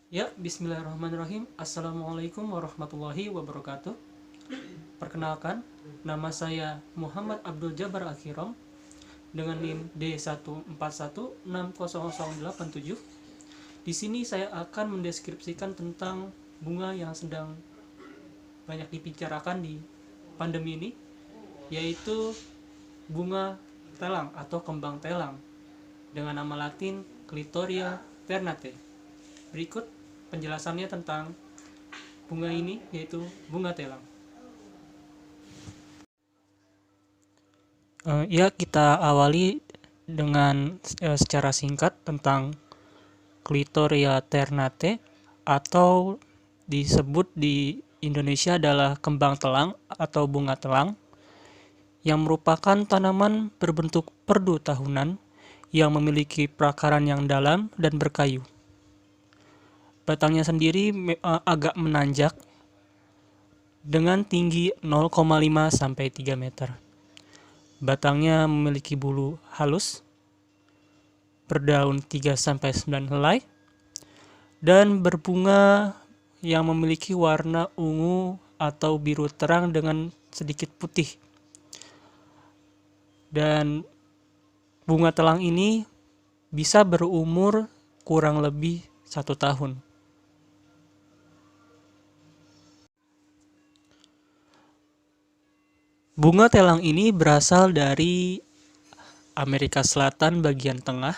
Ya, bismillahirrahmanirrahim. Assalamualaikum warahmatullahi wabarakatuh. Perkenalkan, nama saya Muhammad Abdul Jabar Akhirom dengan NIM D141600887. Di sini saya akan mendeskripsikan tentang bunga yang sedang banyak dibicarakan di pandemi ini, yaitu bunga telang atau kembang telang dengan nama latin Clitoria ternate. Berikut penjelasannya tentang bunga ini, yaitu bunga telang. Ya, kita awali dengan secara singkat tentang Clitoria ternate, atau disebut di Indonesia adalah kembang telang atau bunga telang, yang merupakan tanaman berbentuk perdu tahunan yang memiliki perakaran yang dalam dan berkayu. Batangnya sendiri agak menanjak dengan tinggi 0,5 sampai 3 meter. Batangnya memiliki bulu halus, berdaun 3 sampai 9 helai, dan berbunga yang memiliki warna ungu atau biru terang dengan sedikit putih. Dan bunga telang ini bisa berumur kurang lebih 1 tahun. Bunga telang ini berasal dari Amerika Selatan bagian tengah,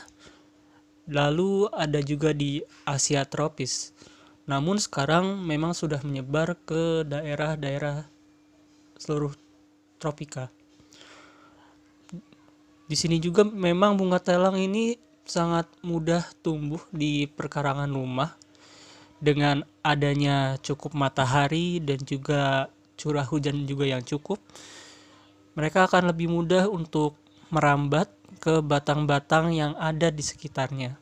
lalu ada juga di Asia tropis. Namun sekarang memang sudah menyebar ke daerah-daerah seluruh tropika. Di sini juga memang bunga telang ini sangat mudah tumbuh di perkarangan rumah dengan adanya cukup matahari dan juga curah hujan juga yang cukup. Mereka akan lebih mudah untuk merambat ke batang-batang yang ada di sekitarnya.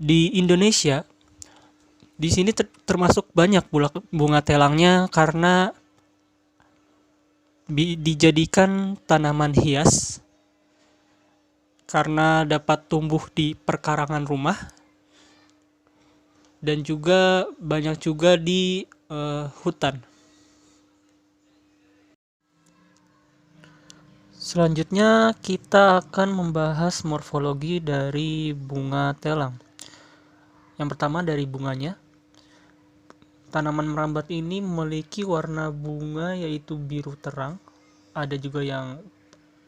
Di Indonesia, di sini termasuk banyak bunga telangnya karena dijadikan tanaman hias karena dapat tumbuh di perkarangan rumah, dan juga banyak juga di hutan. Selanjutnya kita akan membahas morfologi dari bunga telang. Yang pertama dari bunganya. Tanaman merambat ini memiliki warna bunga yaitu biru terang. Ada juga yang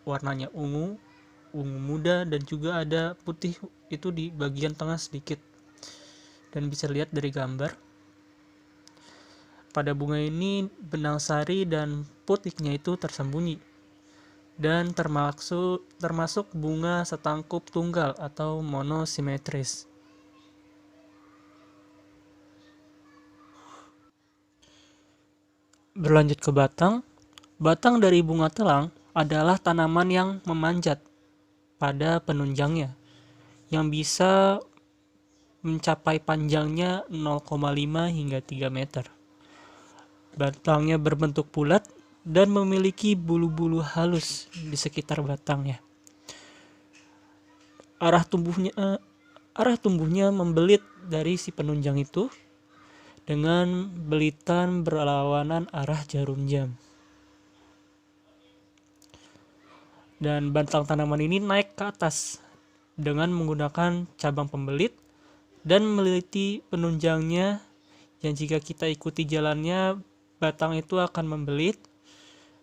warnanya ungu muda, dan juga ada putih itu di bagian tengah sedikit. Dan bisa lihat dari gambar. Pada bunga ini benang sari dan putiknya itu tersembunyi. Dan termasuk bunga setangkup tunggal atau monosimetris. Berlanjut ke batang. Batang dari bunga telang adalah tanaman yang memanjat pada penunjangnya, yang bisa mencapai panjangnya 0,5 hingga 3 meter. Batangnya berbentuk bulat dan memiliki bulu-bulu halus di sekitar batangnya. Arah tumbuhnya membelit dari si penunjang itu dengan belitan berlawanan arah jarum jam. Dan batang tanaman ini naik ke atas dengan menggunakan cabang pembelit dan meliti penunjangnya, yang jika kita ikuti jalannya, batang itu akan membelit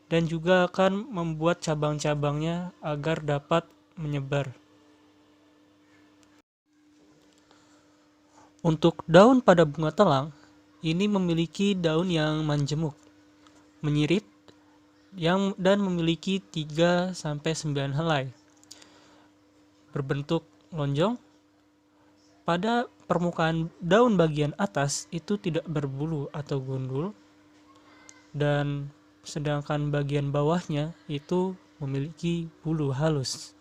dan juga akan membuat cabang-cabangnya agar dapat menyebar. Untuk daun pada bunga telang, ini memiliki daun yang menjemuk, menyirip, dan memiliki 3-9 helai. Berbentuk lonjong. Pada permukaan daun bagian atas itu tidak berbulu atau gundul, dan sedangkan bagian bawahnya itu memiliki bulu halus.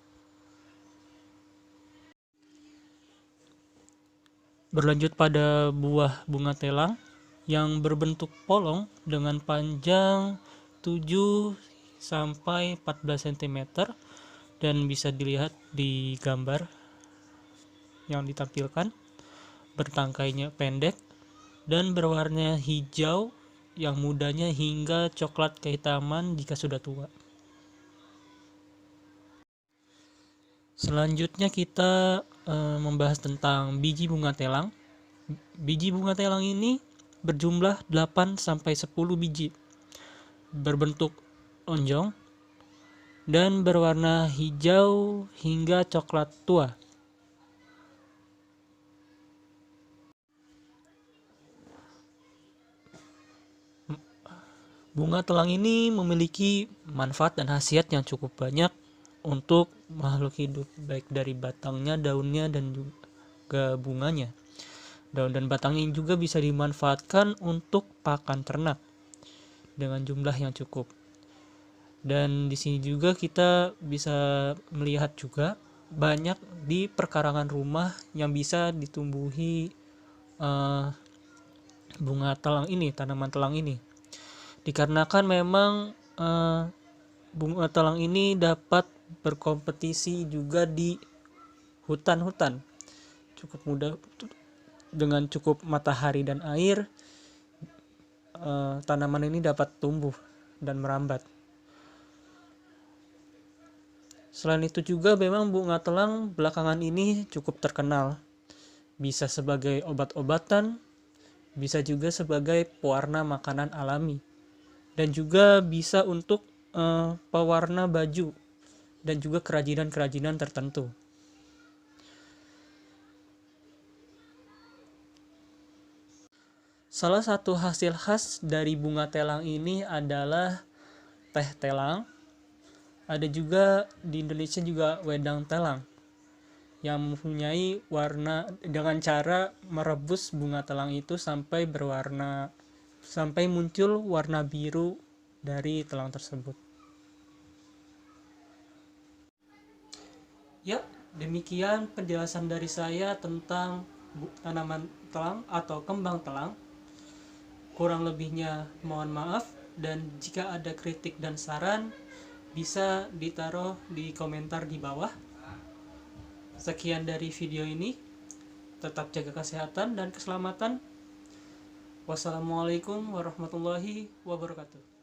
Berlanjut pada buah bunga telang yang berbentuk polong dengan panjang 7 sampai 14 cm dan bisa dilihat di gambar yang ditampilkan. Bertangkainya pendek dan berwarna hijau yang mudanya hingga coklat kehitaman jika sudah tua. Selanjutnya kita membahas tentang biji bunga telang. Biji bunga telang ini berjumlah 8-10 biji, berbentuk lonjong dan berwarna hijau hingga coklat tua. Bunga telang ini memiliki manfaat dan khasiat yang cukup banyak untuk makhluk hidup, baik dari batangnya, daunnya, dan juga bunganya. Daun dan batangnya juga bisa dimanfaatkan untuk pakan ternak dengan jumlah yang cukup. Dan di sini juga kita bisa melihat juga banyak di perkarangan rumah yang bisa ditumbuhi bunga telang ini, tanaman telang ini. Dikarenakan memang bunga telang ini dapat berkompetisi juga di hutan-hutan, cukup mudah dengan cukup matahari dan air, tanaman ini dapat tumbuh dan merambat. Selain itu juga memang bunga telang belakangan ini cukup terkenal, bisa sebagai obat-obatan, bisa juga sebagai pewarna makanan alami, dan juga bisa untuk pewarna baju dan juga kerajinan-kerajinan tertentu. Salah satu hasil khas dari bunga telang ini adalah teh telang. Ada juga di Indonesia juga wedang telang yang mempunyai warna dengan cara merebus bunga telang itu sampai muncul warna biru dari telang tersebut. Ya, demikian penjelasan dari saya tentang tanaman telang atau kembang telang. Kurang lebihnya mohon maaf, dan jika ada kritik dan saran bisa ditaruh di komentar di bawah. Sekian dari video ini. Tetap jaga kesehatan dan keselamatan. Wassalamualaikum warahmatullahi wabarakatuh.